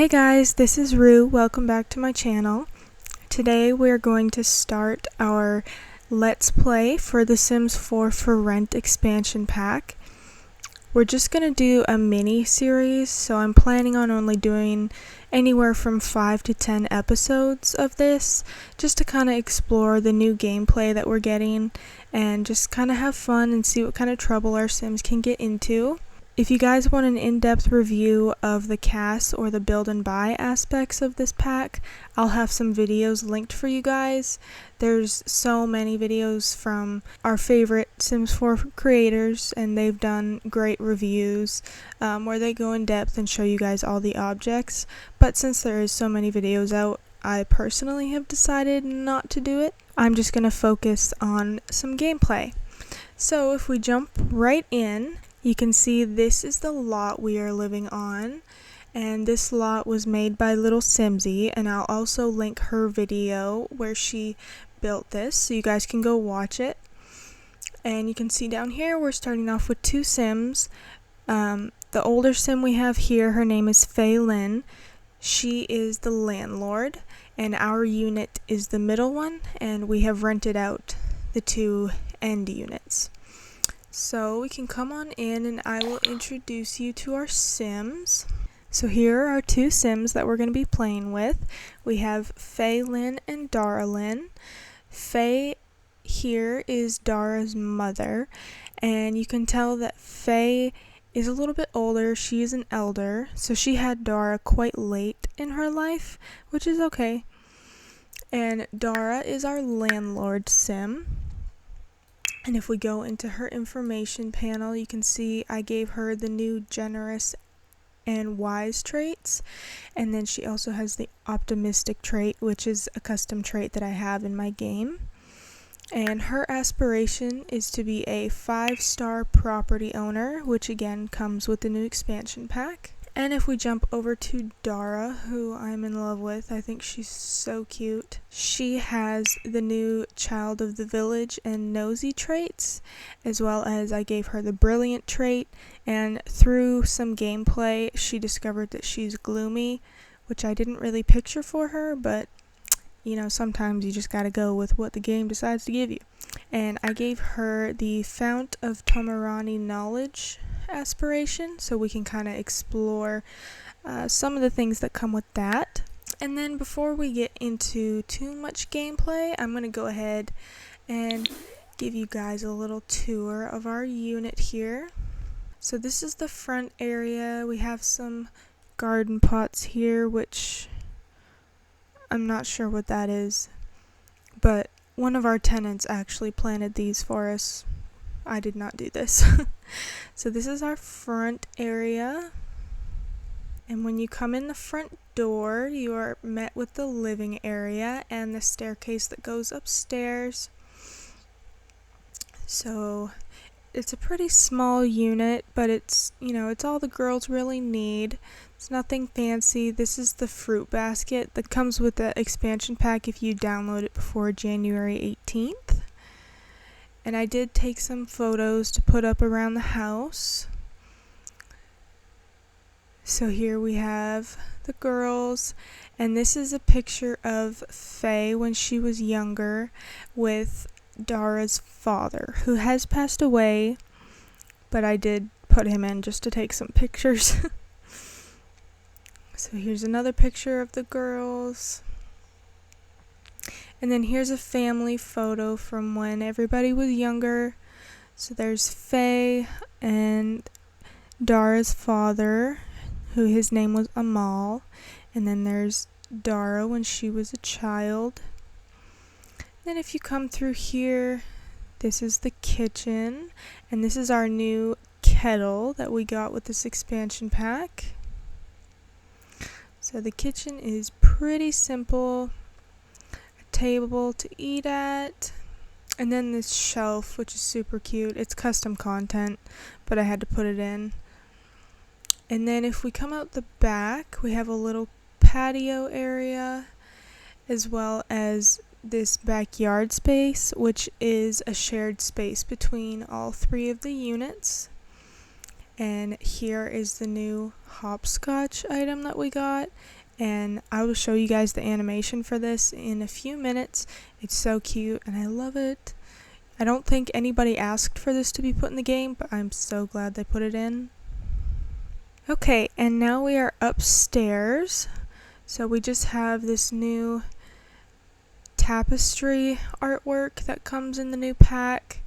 Hey guys, this is Rue. Welcome back to my channel. Today we're going to start our Let's Play for The Sims 4 for Rent expansion pack. We're just going to do a mini series, so I'm planning on only doing anywhere from 5 to 10 episodes of this, just to kind of explore the new gameplay that we're getting and just kind of have fun and see what kind of trouble our Sims can get into. If you guys want an in-depth review of the cast or the build and buy aspects of this pack, I'll have some videos linked for you guys. There's so many videos from our favorite Sims 4 creators, and they've done great reviews where they go in depth and show you guys all the objects. But since there is so many videos out, I personally have decided not to do it. I'm just going to focus on some gameplay. So if we jump right in, you can see this is the lot we are living on, and this lot was made by Little Simsy, and I'll also link her video where she built this so you guys can go watch it. And you can see down here we're starting off with two Sims. The older Sim we have here, her name is Fei Lin. She is the landlord, and our unit is the middle one, and we have rented out the two end units. So we can come on in and I will introduce you to our Sims. So here are our two Sims that we're going to be playing with. We have Fei Lin and Dara Lin. Fei here is Dara's mother, and you can tell that Fei is a little bit older. She is an elder, so she had Dara quite late in her life, which is okay. And Dara is our landlord Sim. And if we go into her information panel, you can see I gave her the new generous and wise traits, and then she also has the optimistic trait, which is a custom trait that I have in my game. And her aspiration is to be a 5-star property owner, which again comes with the new expansion pack. And if we jump over to Dara, who I'm in love with, I think she's so cute. She has the new child of the village and nosy traits, as well as I gave her the brilliant trait, and through some gameplay she discovered that she's gloomy, which I didn't really picture for her, but you know, sometimes you just gotta go with what the game decides to give you. And I gave her the Fount of Tomarani knowledge aspiration, so we can kind of explore some of the things that come with that. And then before we get into too much gameplay, I'm going to go ahead and give you guys a little tour of our unit here. So this is the front area. We have some garden pots here, which I'm not sure what that is, but one of our tenants actually planted these for us. I did not do this. So this is our front area, and when you come in the front door you are met with the living area and the staircase that goes upstairs. So it's a pretty small unit, but it's, you know, it's all the girls really need. It's nothing fancy. This is the fruit basket that comes with the expansion pack if you download it before January 18th. And I did take some photos to put up around the house. So here we have the girls, and this is a picture of Fei when she was younger with Dara's father, who has passed away, but I did put him in just to take some pictures. So here's another picture of the girls. And then here's a family photo from when everybody was younger. So there's Fei and Dara's father, who his name was Amal. And then there's Dara when she was a child. Then if you come through here, this is the kitchen. And this is our new kettle that we got with this expansion pack. So the kitchen is pretty simple. Table to eat at, and then this shelf, which is super cute. It's custom content, but I had to put it in. And then if we come out the back, we have a little patio area, as well as this backyard space, which is a shared space between all three of the units. And here is the new hopscotch item that we got, and I will show you guys the animation for this in a few minutes. It's so cute and I love it. I don't think anybody asked for this to be put in the game, but I'm so glad they put it in. Okay, and now we are upstairs. So we just have this new tapestry artwork that comes in the new pack.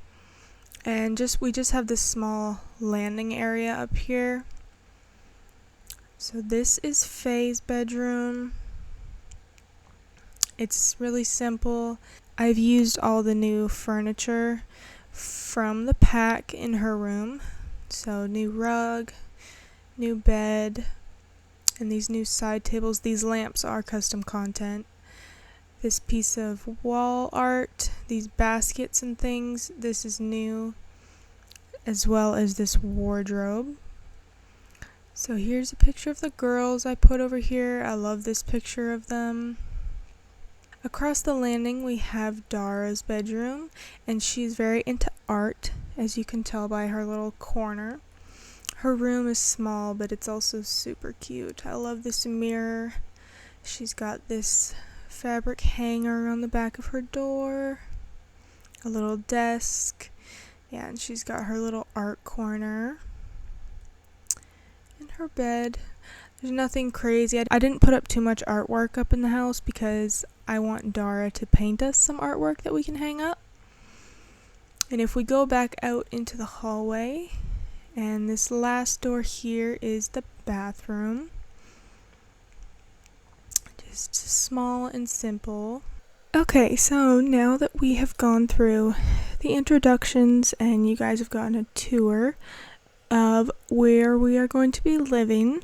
And we just have this small landing area up here. So this is Faye's bedroom. It's really simple. I've used all the new furniture from the pack in her room. So new rug, new bed, and these new side tables. These lamps are custom content. This piece of wall art, these baskets and things, this is new, as well as this wardrobe. So here's a picture of the girls I put over here. I love this picture of them. Across the landing we have Dara's bedroom, and she's very into art, as you can tell by her little corner. Her room is small, but it's also super cute. I love this mirror. She's got this fabric hanger on the back of her door, a little desk, yeah, and she's got her little art corner. In her bed, there's nothing crazy. I didn't put up too much artwork up in the house because I want Dara to paint us some artwork that we can hang up. And if we go back out into the hallway, and this last door here is the bathroom. Just small and simple. Okay, so now that we have gone through the introductions and you guys have gotten a tour of where we are going to be living,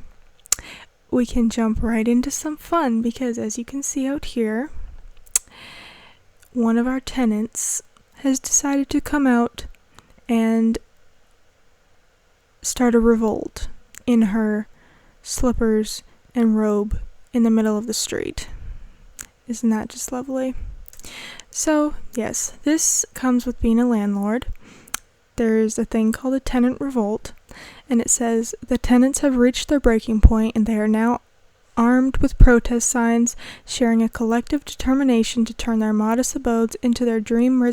we can jump right into some fun, because as you can see out here, one of our tenants has decided to come out and start a revolt in her slippers and robe in the middle of the street. Isn't that just lovely? So, yes, this comes with being a landlord. There's a thing called a tenant revolt, and it says the tenants have reached their breaking point and they are now armed with protest signs, sharing a collective determination to turn their modest abodes into their dream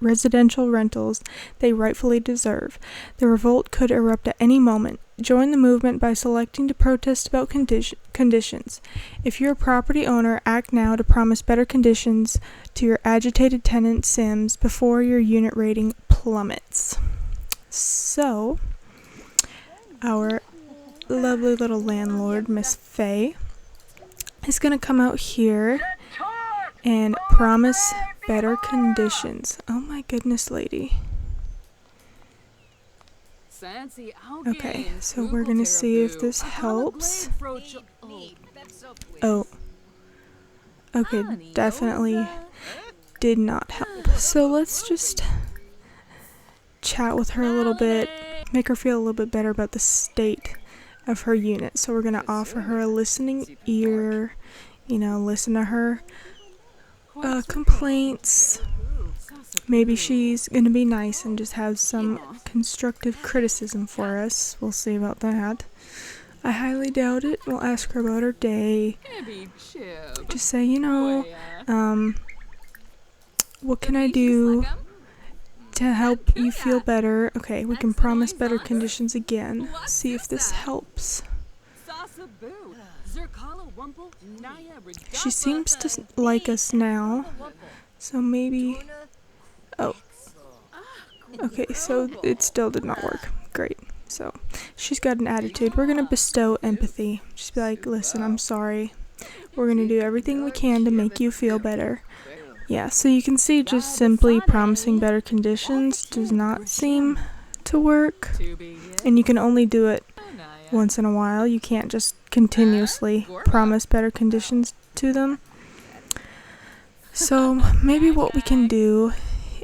residential rentals they rightfully deserve. The revolt could erupt at any moment. Join the movement by selecting to protest about conditions. If you're a property owner, act now to promise better conditions to your agitated tenant Sims before your unit rating plummets. So, our lovely little landlord, Miss Faye, is going to come out here and promise better conditions. Oh my goodness, lady. Okay, so we're gonna see if this helps. Oh. Okay, definitely did not help. So let's just chat with her a little bit, make her feel a little bit better about the state of her unit. So we're gonna offer her a listening ear, listen to her complaints. Maybe she's gonna be nice and just have some constructive criticism for us. We'll see about that. I highly doubt it. We'll ask her about her day. Just say, what can I do to help you feel better? Okay, we can promise better conditions again. See if this helps. She seems to like us now, so maybe... Oh. Okay, so it still did not work. Great. So, she's got an attitude. We're going to bestow empathy. Just be like, listen, I'm sorry. We're going to do everything we can to make you feel better. Yeah, so you can see just simply promising better conditions does not seem to work. And you can only do it once in a while. You can't just continuously promise better conditions to them. So, maybe what we can do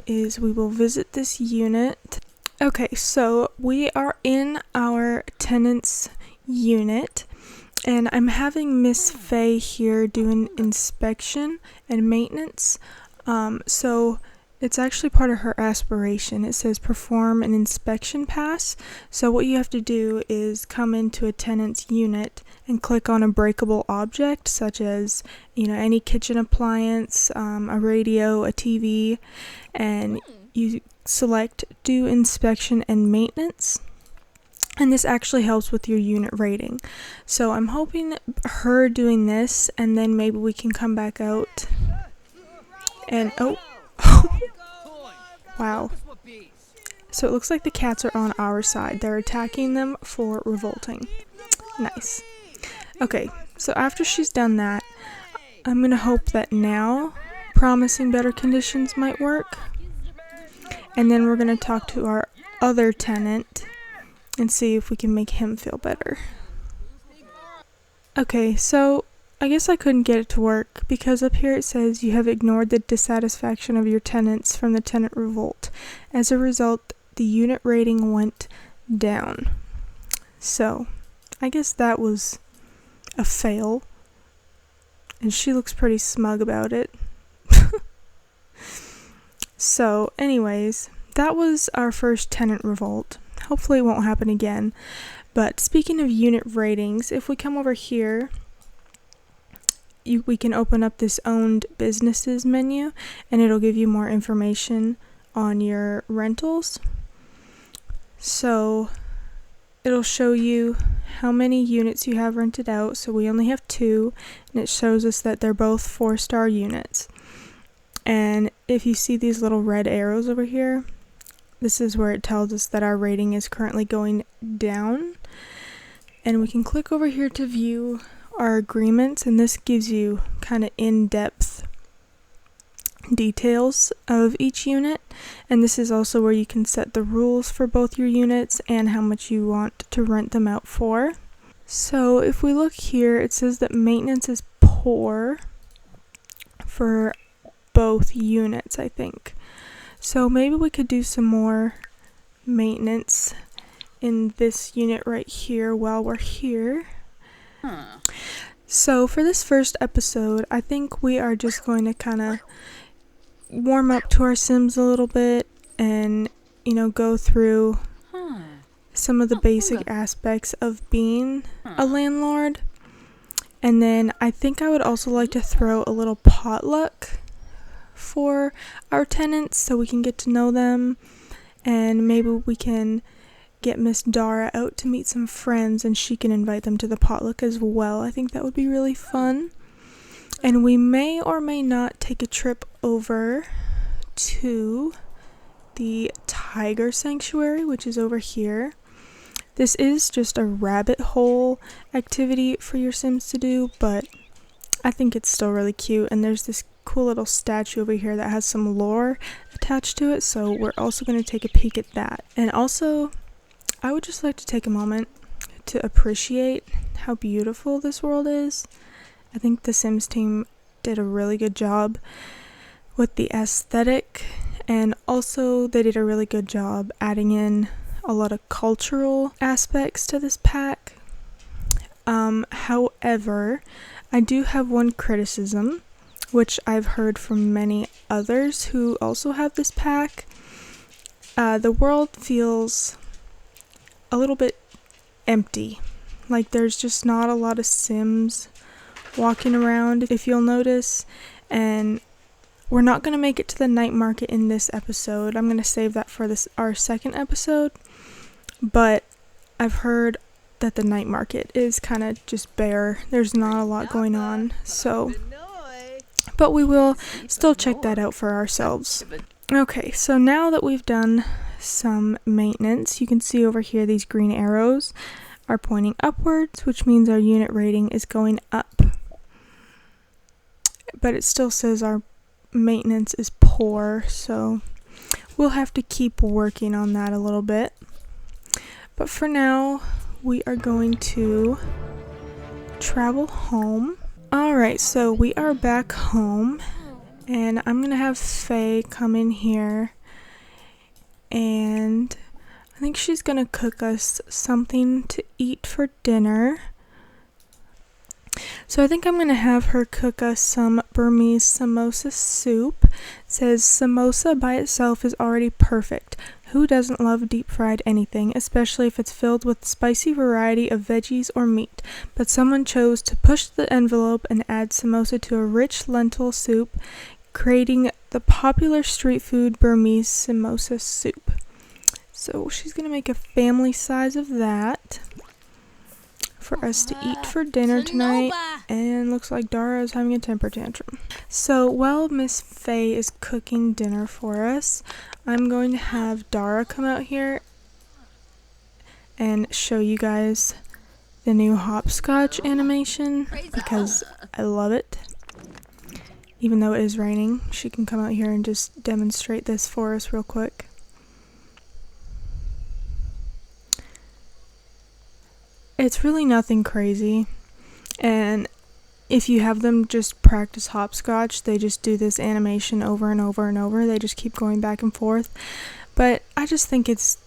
is we will visit this unit. Okay, so we are in our tenant's unit, and I'm having Miss Faye here do an inspection and maintenance. So it's actually part of her aspiration. It says perform an inspection pass. So what you have to do is come into a tenant's unit and click on a breakable object, such as, any kitchen appliance, a radio, a TV, and you select do inspection and maintenance. And this actually helps with your unit rating. So I'm hoping her doing this, and then maybe we can come back out and wow. So it looks like the cats are on our side. They're attacking them for revolting. Nice. Okay, so after she's done that, I'm going to hope that now promising better conditions might work. And then we're going to talk to our other tenant and see if we can make him feel better. Okay, so I guess I couldn't get it to work because up here it says you have ignored the dissatisfaction of your tenants from the tenant revolt. As a result, the unit rating went down. So, I guess that was a fail. And she looks pretty smug about it. So, anyways, that was our first tenant revolt. Hopefully it won't happen again. But speaking of unit ratings, if we come over here, we can open up this owned businesses menu, and it'll give you more information on your rentals. So it'll show you how many units you have rented out. So we only have 2, and it shows us that they're both 4-star units. And if you see these little red arrows over here, this is where it tells us that our rating is currently going down. And we can click over here to view our agreements, and this gives you kind of in-depth details of each unit. And this is also where you can set the rules for both your units and how much you want to rent them out for. So if we look here, it says that maintenance is poor for both units, I think. So maybe we could do some more maintenance in this unit right here while we're here. So for this first episode, I think we are just going to kind of warm up to our Sims a little bit and, go through some of the basic aspects of being a landlord. And then I think I would also like to throw a little potluck for our tenants so we can get to know them, and maybe we can get Miss Dara out to meet some friends and she can invite them to the potluck as well. I think that would be really fun. And we may or may not take a trip over to the tiger sanctuary, which is over here. This is just a rabbit hole activity for your Sims to do, but I think it's still really cute. And there's this cool little statue over here that has some lore attached to it, so we're also going to take a peek at that. And also, I would just like to take a moment to appreciate how beautiful this world is. I think the Sims team did a really good job with the aesthetic, and also they did a really good job adding in a lot of cultural aspects to this pack. However, I do have one criticism, which I've heard from many others who also have this pack. The world feels a little bit empty. Like there's just not a lot of Sims walking around, if you'll notice. And we're not going to make it to the night market in this episode. I'm going to save that for our second episode. But I've heard that the night market is kind of just bare. There's not a lot going on. But we will still check that out for ourselves. Okay, so now that we've done some maintenance, you can see over here these green arrows are pointing upwards, which means our unit rating is going up. But it still says our maintenance is poor, so we'll have to keep working on that a little bit. But for now, we are going to travel home. Alright, so we are back home, and I'm going to have Faye come in here, and I think she's going to cook us something to eat for dinner. So I think I'm going to have her cook us some Burmese samosa soup. It says samosa by itself is already perfect. Who doesn't love deep fried anything, especially if it's filled with spicy variety of veggies or meat? But someone chose to push the envelope and add samosa to a rich lentil soup, creating the popular street food Burmese samosa soup. So she's going to make a family size of that for us to eat for dinner tonight, and looks like Dara is having a temper tantrum. So while Miss Faye is cooking dinner for us, I'm going to have Dara come out here and show you guys the new hopscotch animation because I love it. Even though it is raining, she can come out here and just demonstrate this for us real quick. It's really nothing crazy, and if you have them just practice hopscotch, they just do this animation over and over and over. They just keep going back and forth. But I just think it's,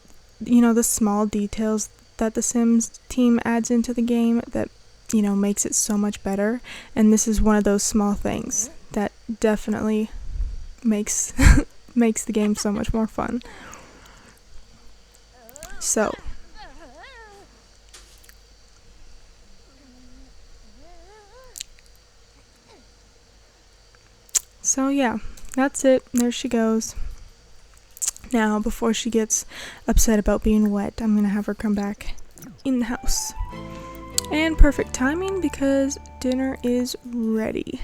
you know, the small details that the Sims team adds into the game that, you know, makes it so much better. And this is one of those small things that definitely makes makes the game so much more fun. So yeah, that's it. There she goes. Now, before she gets upset about being wet, I'm going to have her come back in the house. And perfect timing because dinner is ready.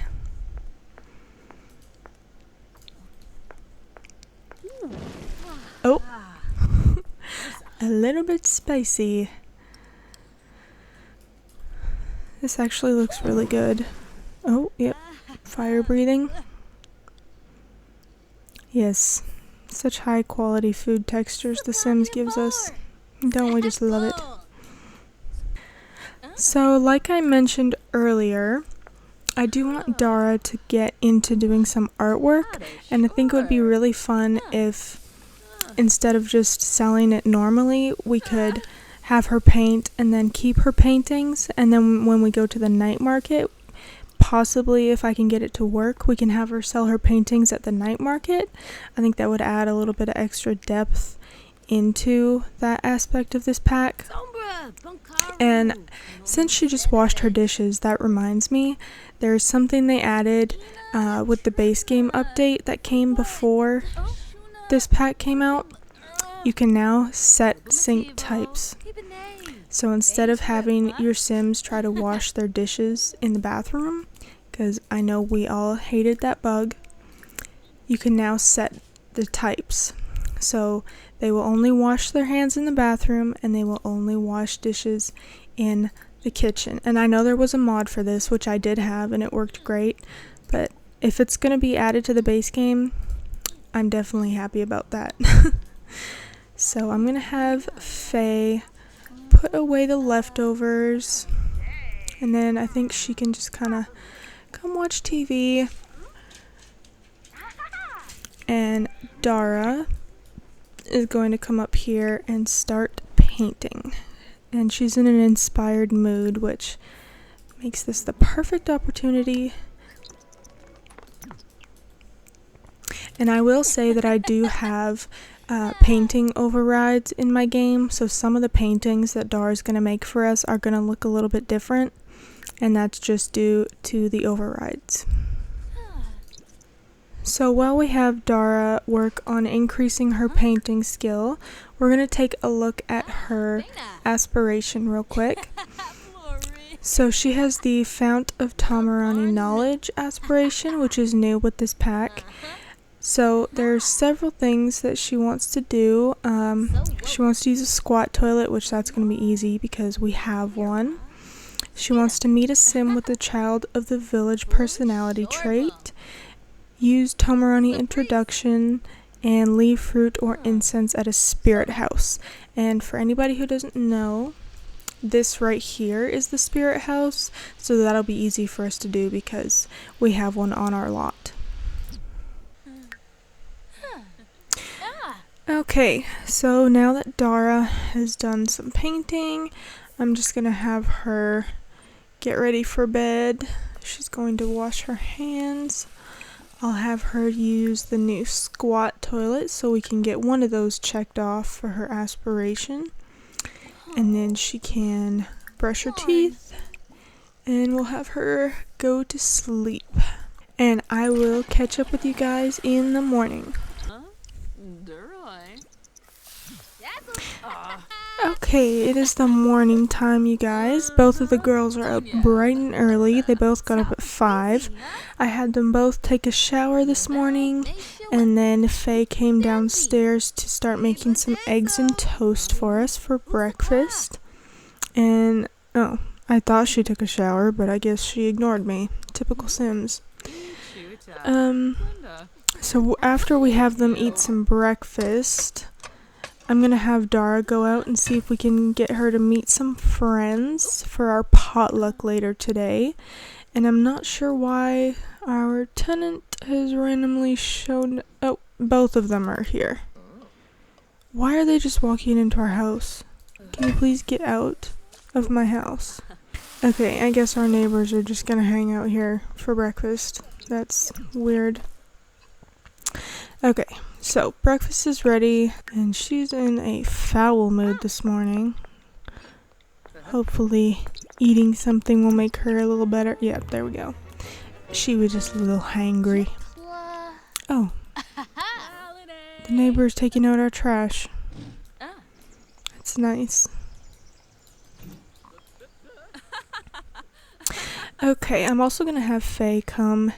Oh, a little bit spicy. This actually looks really good. Oh, yep, fire breathing. Yes, such high quality food textures The Sims gives us. Don't we just love it? So, like I mentioned earlier, I do want Dara to get into doing some artwork, and I think it would be really fun if, instead of just selling it normally, we could have her paint and then keep her paintings, and then when we go to the night market, possibly if I can get it to work, we can have her sell her paintings at the night market. I think that would add a little bit of extra depth into that aspect of this pack. And since she just washed her dishes, that reminds me, there's something they added with the base game update that came before this pack came out. You can now set sink types. So instead of having your Sims try to wash their dishes in the bathroom, because I know we all hated that bug, you can now set the types. So they will only wash their hands in the bathroom and they will only wash dishes in the kitchen. And I know there was a mod for this, which I did have, and it worked great. But if it's going to be added to the base game, I'm definitely happy about that. So I'm going to have Faye put away the leftovers, and then I think she can just kind of come watch TV. And Dara is going to come up here and start painting. And she's in an inspired mood, which makes this the perfect opportunity. And I will say that I do have painting overrides in my game, so some of the paintings that Dara's going to make for us are going to look a little bit different, and that's just due to the overrides. So while we have Dara work on increasing her painting skill, we're going to take a look at her aspiration real quick. So she has the Fount of Tamarani Knowledge aspiration, which is new with this pack. So there's several things that she wants to do. She wants to use a squat toilet, which that's going to be easy because we have one. She wants to meet a Sim with the Child of the Village personality trait, use Tamarani introduction, and leave fruit or incense at a spirit house. And for anybody who doesn't know, this right here is the spirit house, so that'll be easy for us to do because we have one on our lot. Okay, so now that Dara has done some painting, I'm just going to have her get ready for bed. She's going to wash her hands. I'll have her use the new squat toilet so we can get one of those checked off for her aspiration. And then she can brush her teeth and we'll have her go to sleep. And I will catch up with you guys in the morning. Okay, it is the morning time, you guys. Both of the girls are up bright and early. They both got up at 5. I had them both take a shower this morning, and then Faye came downstairs to start making some eggs and toast for us for breakfast. And, oh, I thought she took a shower, but I guess she ignored me. Typical Sims. So after we have them eat some breakfast, I'm going to have Dara go out and see if we can get her to meet some friends for our potluck later today. And I'm not sure why our tenant has randomly shown... Oh, both of them are here. Why are they just walking into our house? Can you please get out of my house? Okay, I guess our neighbors are just going to hang out here for breakfast. That's weird. Okay, so breakfast is ready, and she's in a foul mood this morning. Hopefully eating something will make her a little better. Yep, there we go. She was just a little hangry. Oh, the neighbor's taking out our trash. That's nice. Okay, I'm also going to have Faye come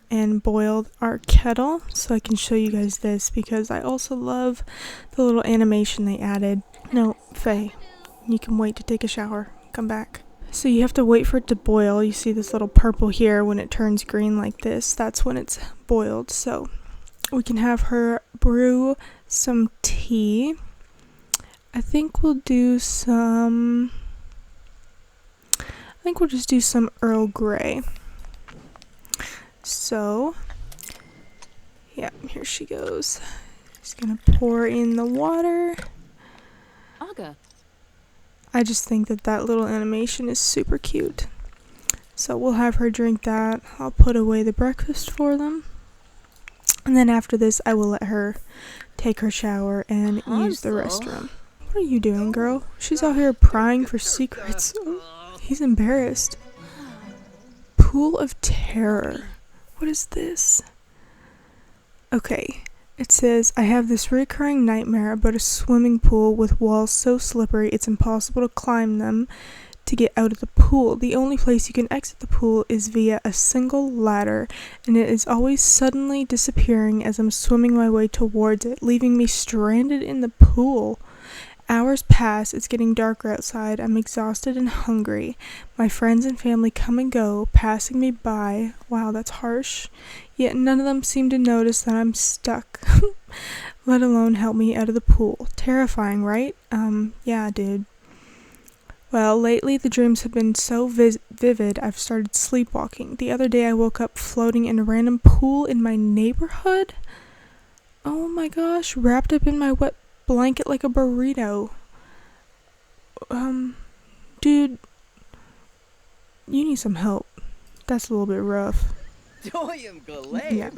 and boil our kettle so I can show you guys this because I also love the little animation they added. No, Faye, you can wait to take a shower. Come back. So you have to wait for it to boil. You see this little purple here when it turns green like this. That's when it's boiled. So we can have her brew some tea. I think we'll do some... I think we'll just do some Earl Grey. So, yeah, here she goes. Just gonna pour in the water. I just think that that little animation is super cute. So we'll have her drink that. I'll put away the breakfast for them. And then after this, I will let her take her shower and use the restroom. What are you doing, girl? She's out here prying for secrets. He's embarrassed. Pool of Terror. What is this? Okay, it says, I have this recurring nightmare about a swimming pool with walls so slippery it's impossible to climb them to get out of the pool. The only place you can exit the pool is via a single ladder, and it is always suddenly disappearing as I'm swimming my way towards it, leaving me stranded in the pool. Hours pass, it's getting darker outside, I'm exhausted and hungry. My friends and family come and go, passing me by. Wow, that's harsh. Yet none of them seem to notice that I'm stuck, let alone help me out of the pool. Terrifying, right? Yeah, dude. Well, lately the dreams have been so vivid, I've started sleepwalking. The other day I woke up floating in a random pool in my neighborhood. Oh my gosh, wrapped up in my wet blanket like a burrito. Dude, you need some help. That's a little bit rough. Yeah,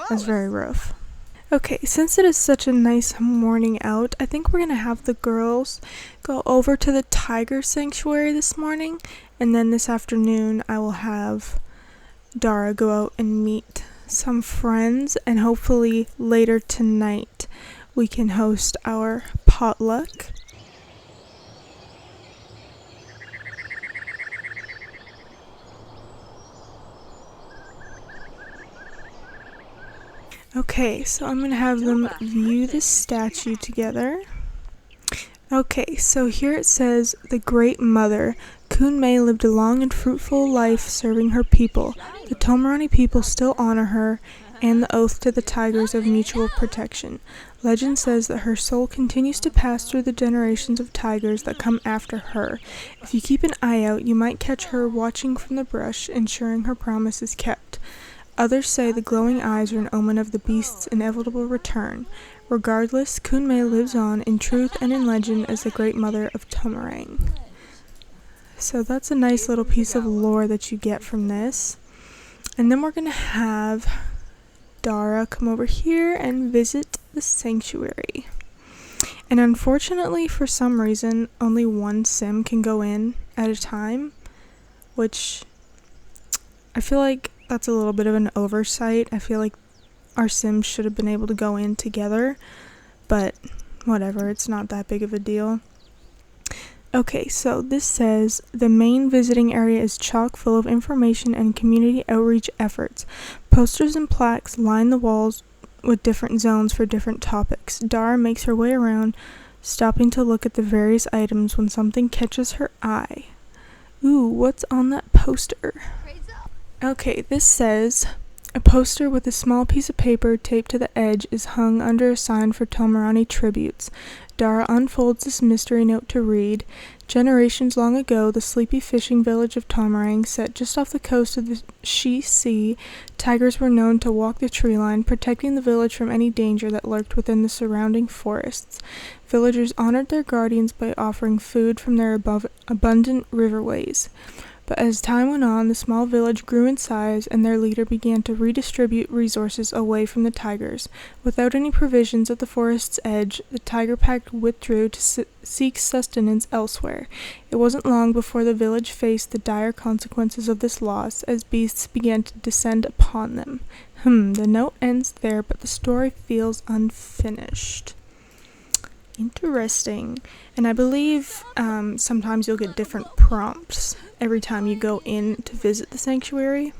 that's very rough. Okay, since it is such a nice morning out, I think we're gonna have the girls go over to the tiger sanctuary this morning, and then this afternoon I will have Dara go out and meet some friends, and hopefully later tonight we can host our potluck. Okay, so I'm going to have them view this statue together. Okay, so here it says, the Great Mother, Kun Mei lived a long and fruitful life serving her people. The Tomarani people still honor her, and the oath to the tigers of mutual protection. Legend says that her soul continues to pass through the generations of tigers that come after her. If you keep an eye out, you might catch her watching from the brush, ensuring her promise is kept. Others say the glowing eyes are an omen of the beast's inevitable return. Regardless, Kun Mei lives on in truth and in legend as the Great Mother of Tomarang. So that's a nice little piece of lore that you get from this. And then we're gonna have Dara come over here and visit the sanctuary. And unfortunately, for some reason, only one sim can go in at a time, which I feel like that's a little bit of an oversight. I feel like our sims should have been able to go in together, but whatever, it's not that big of a deal. Okay, so this says, the main visiting area is chock full of information and community outreach efforts. Posters and plaques line the walls with different zones for different topics. Dara makes her way around, stopping to look at the various items when something catches her eye. Ooh, what's on that poster? Okay, this says, a poster with a small piece of paper taped to the edge is hung under a sign for Tomarani tributes. Dara unfolds this mystery note to read. Generations long ago, the sleepy fishing village of Tomarang, set just off the coast of the Shi Sea, tigers were known to walk the tree line, protecting the village from any danger that lurked within the surrounding forests. Villagers honored their guardians by offering food from their abundant riverways. But as time went on, the small village grew in size, and their leader began to redistribute resources away from the tigers. Without any provisions at the forest's edge, the tiger pack withdrew to seek sustenance elsewhere. It wasn't long before the village faced the dire consequences of this loss, as beasts began to descend upon them. The note ends there, but the story feels unfinished. Interesting. And I believe sometimes you'll get different prompts every time you go in to visit the sanctuary.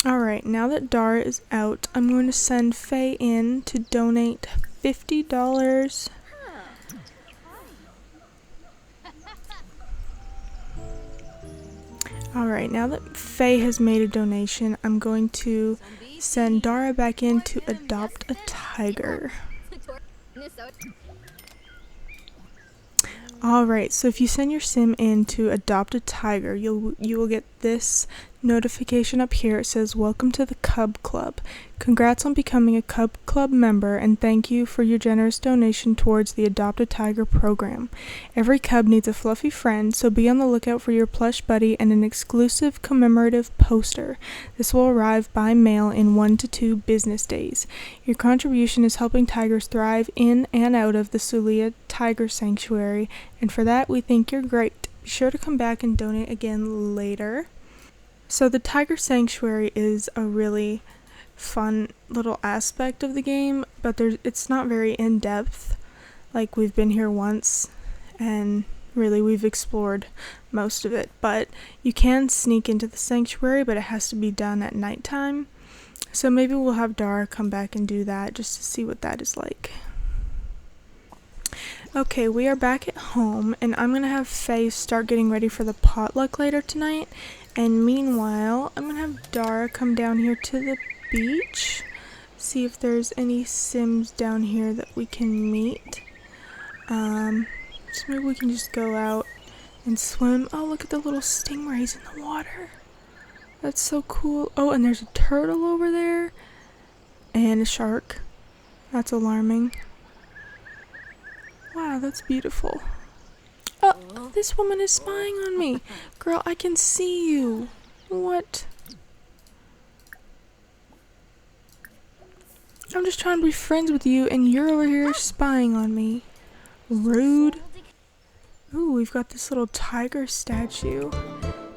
Alright, now that Dara is out, I'm going to send Faye in to donate $50. Alright, now that Faye has made a donation, I'm going to send Dara back in to adopt a tiger. Alright, so if you send your sim in to adopt a tiger, you will get this notification up here. It says, welcome to the Cub Club. Congrats on becoming a Cub Club member, and thank you for your generous donation towards the Adopt a Tiger program. Every cub needs a fluffy friend, so be on the lookout for your plush buddy and an exclusive commemorative poster. This will arrive by mail in 1 to 2 business days. Your contribution is helping tigers thrive in and out of the Sulia Tiger Sanctuary, and for that we think you're great. Be sure to come back and donate again later. So the Tiger Sanctuary is a really fun little aspect of the game, but it's not very in-depth. Like, we've been here once, and really we've explored most of it. But you can sneak into the sanctuary, but it has to be done at nighttime. So maybe we'll have Dara come back and do that just to see what that is like. Okay, we are back at home, and I'm going to have Faye start getting ready for the potluck later tonight. And meanwhile, I'm going to have Dara come down here to the beach, see if there's any sims down here that we can meet. So maybe we can just go out and swim. Oh, look at the little stingrays in the water. That's so cool. Oh, and there's a turtle over there. And a shark. That's alarming. Wow, that's beautiful. Oh, this woman is spying on me. Girl, I can see you. What? I'm just trying to be friends with you, and you're over here spying on me. Rude. Ooh, we've got this little tiger statue.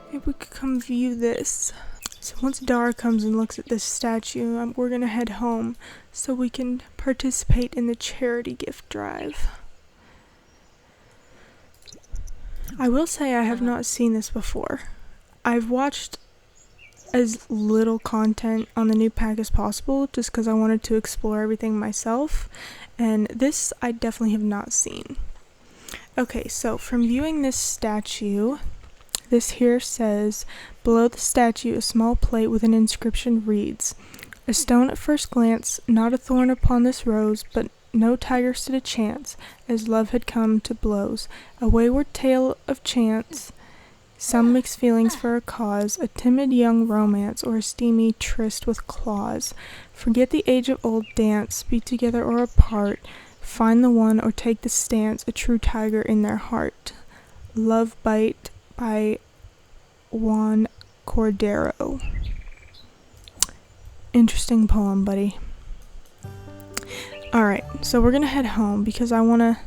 Maybe we could come view this. So once Dara comes and looks at this statue, we're gonna head home so we can participate in the charity gift drive. I will say I have not seen this before. I've watched as little content on the new pack as possible just because I wanted to explore everything myself, and this I definitely have not seen. Okay, so from viewing this statue, this here says, below the statue a small plate with an inscription reads, a stone at first glance, not a thorn upon this rose, but no tiger stood a chance, as love had come to blows. A wayward tale of chance, some mixed feelings for a cause, a timid young romance, or a steamy tryst with claws. Forget the age-of-old dance, be together or apart, find the one or take the stance, a true tiger in their heart. Love Bite by Juan Cordero. Interesting poem, buddy. Alright, so we're gonna head home because I want to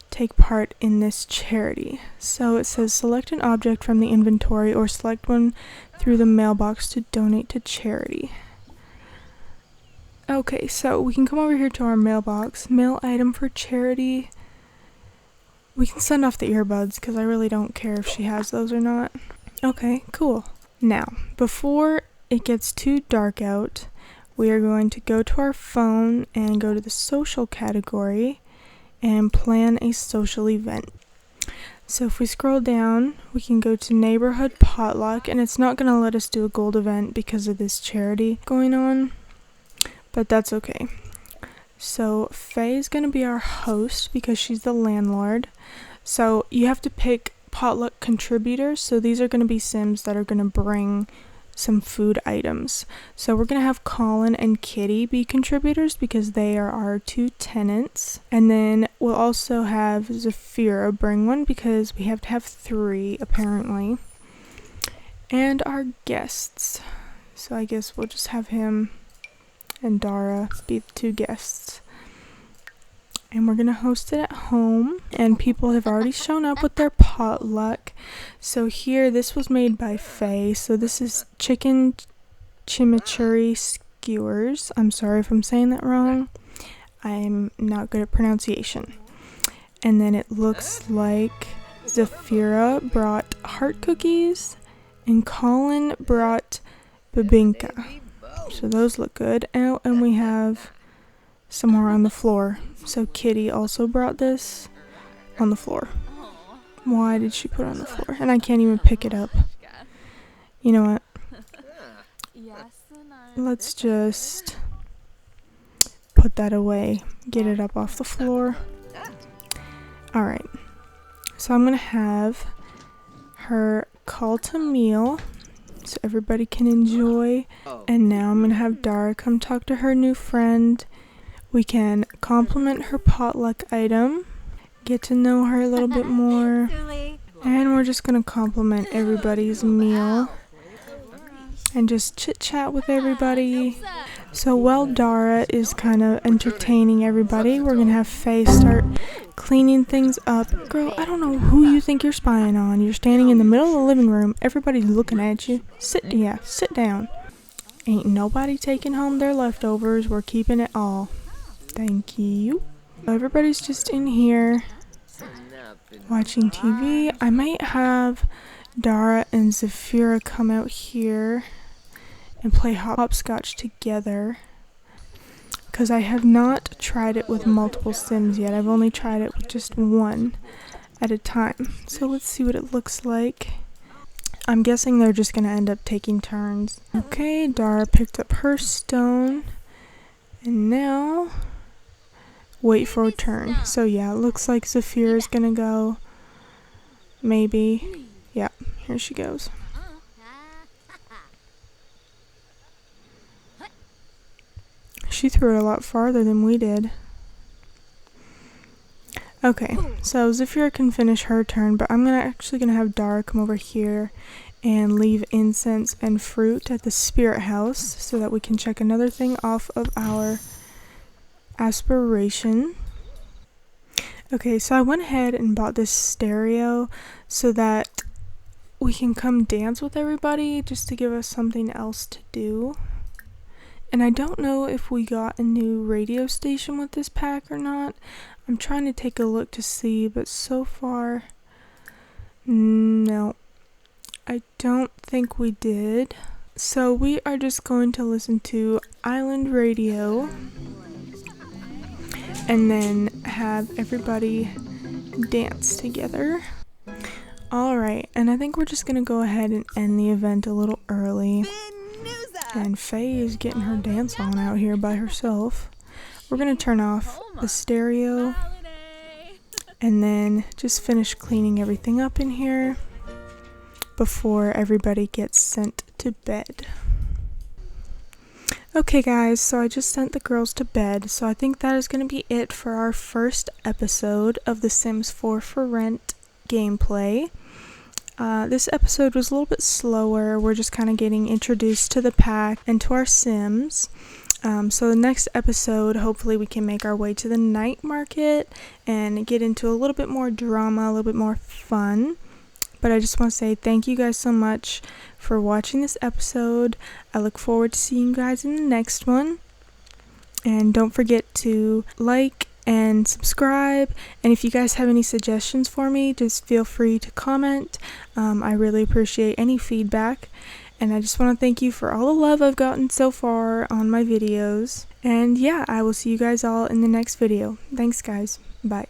take part in this charity. So it says select an object from the inventory or select one through the mailbox to donate to charity. Okay, so we can come over here to our mailbox. Mail item for charity. We can send off the earbuds because I really don't care if she has those or not. Okay, cool. Now, before it gets too dark out, we are going to go to our phone and go to the social category and plan a social event. So if we scroll down, we can go to neighborhood potluck, and it's not going to let us do a gold event because of this charity going on, but that's okay. So Faye is going to be our host because she's the landlord. So you have to pick potluck contributors. So these are going to be Sims that are going to bring some food items. So we're going to have Colin and Kitty be contributors because they are our two tenants. And then we'll also have Zafira bring one because we have to have 3 apparently. And our guests. So I guess we'll just have him and Dara be the 2 guests. And we're going to host it at home. And people have already shown up with their potluck. So here, this was made by Faye. So this is chicken chimichurri skewers. I'm sorry if I'm saying that wrong. I'm not good at pronunciation. And then it looks like Zafira brought heart cookies. And Colin brought bibinka. So those look good. And we have some more on the floor. So Kitty also brought this on the floor. Why did she put it on the floor? And I can't even pick it up. You know what? Let's just put that away. Get it up off the floor. Alright. So I'm going to have her call to meal so everybody can enjoy. And now I'm going to have Dara come talk to her new friend. We can compliment her potluck item, get to know her a little bit more, and we're just going to compliment everybody's meal and just chit chat with everybody. So while Dara is kind of entertaining everybody, we're going to have Faye start cleaning things up. Girl, I don't know who you think you're spying on. You're standing in the middle of the living room. Everybody's looking at you. Sit down. Ain't nobody taking home their leftovers. We're keeping it all. Thank you. Everybody's just in here watching TV. I might have Dara and Zafira come out here and play hopscotch together because I have not tried it with multiple Sims yet. I've only tried it with just one at a time. So let's see what it looks like. I'm guessing they're just going to end up taking turns. Okay, Dara picked up her stone. And now wait for a turn. So yeah, it looks like Zafira is gonna go. Maybe. Yeah, here she goes. She threw it a lot farther than we did. Okay, so Zafira can finish her turn, but I'm actually gonna have Dara come over here and leave incense and fruit at the spirit house so that we can check another thing off of our aspiration. Okay, so I went ahead and bought this stereo so that we can come dance with everybody just to give us something else to do. And I don't know if we got a new radio station with this pack or not. I'm trying to take a look to see, but so far, no. I don't think we did. So we are just going to listen to Island Radio and then have everybody dance together. Alright, and I think we're just gonna go ahead and end the event a little early. And Faye is getting her dance on out here by herself. We're gonna turn off the stereo and then just finish cleaning everything up in here before everybody gets sent to bed. Okay guys, so I just sent the girls to bed, so I think that is going to be it for our first episode of The Sims 4 for Rent gameplay. This episode was a little bit slower. We're just kind of getting introduced to the pack and to our Sims. So the next episode, hopefully we can make our way to the night market and get into a little bit more drama, a little bit more fun. But I just want to say thank you guys so much for watching this episode. I look forward to seeing you guys in the next one. And don't forget to like and subscribe. And if you guys have any suggestions for me, just feel free to comment. I really appreciate any feedback. And I just want to thank you for all the love I've gotten so far on my videos. And yeah, I will see you guys all in the next video. Thanks guys. Bye.